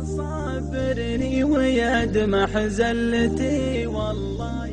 صابرني ويدمع زلتي والله،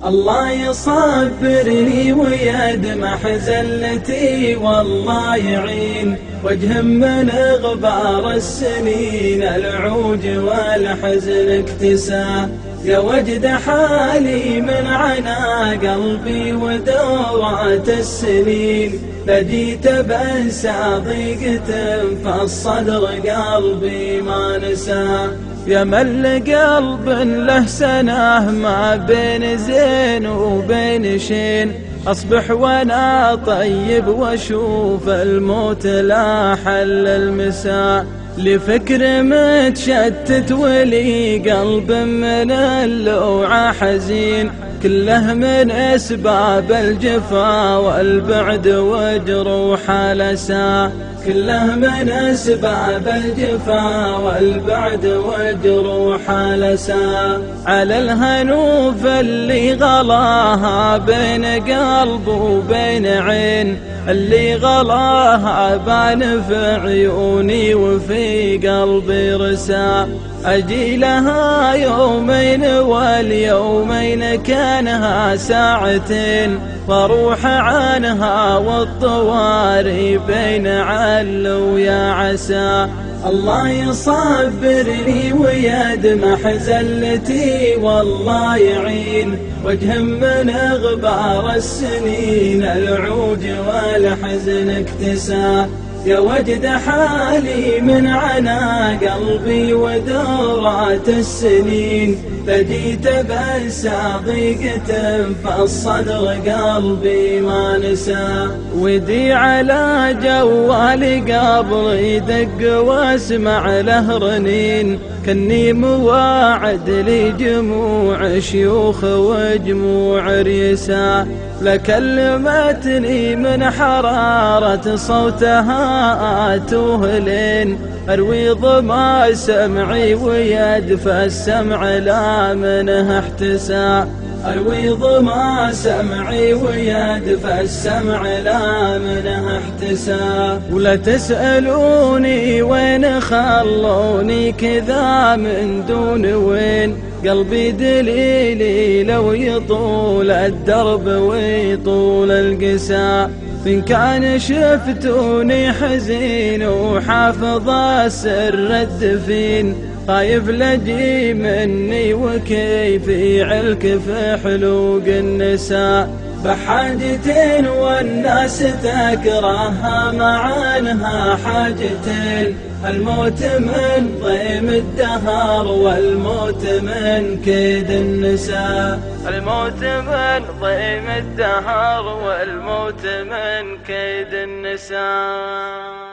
الله يصبرني ويدمع زلتي والله يعين وجه من غبار السنين العوج والحزن اكتسى. يا وجد حالي من عنا قلبي ودورات السنين، بديت بأنسى ضيقة فالصدر قلبي ما نسى. يا من قلب له سنة ما بين زين وبين شين، أصبح وأنا طيب وأشوف الموت لا حل المساء. لفكر متشتت ولي قلب من اللوعة حزين، كله من أسباب الجفا والبعد وجروح الأسى، كله من أسباب الجفا والبعد وجروح الأسى. على الهنوف اللي غلاها بين قلب وبين عين، اللي غلاها بان في عيوني وفي قلبي رسا. أجي لها يومين واليومين كانها ساعتين، واروح عنها والطواري بين عل ويا عسى. الله يصبرني ويدمع زلتي والله يعين وجه من غبار السنين العوج والحزن اكتسى. يا وجد حالي من عنا قلبي ودورات السنين، بديت بأنسى ضيقة فالصدر قلبي ما نسى. ودي على جوالي قبل يدق واسمع له رنين، كني مواعد لي جموع شيوخ وجموع ريسا. لكلمتني من حرارة صوتها توهلين، أروي ظما سمعي ويدفى السمع لا منه احتسى. أروي ظما سمعي ويدفى السمع لا منه احتسى. ولا تسألوني وين خلوني كذا من دون وين، قلبي دليلي لو يطول الدرب ويطول القسى. فإن كان شفتوني حزين وحافظ سر الدفين، خايف لجي مني وكيف يعلك في حلوق النساء. بحاجتين والناس تكرهها معنها حاجتين، الموت من ضيم الدهر والموت من كيد النساء. الموت من ضيم الدهر والموت من كيد النساء.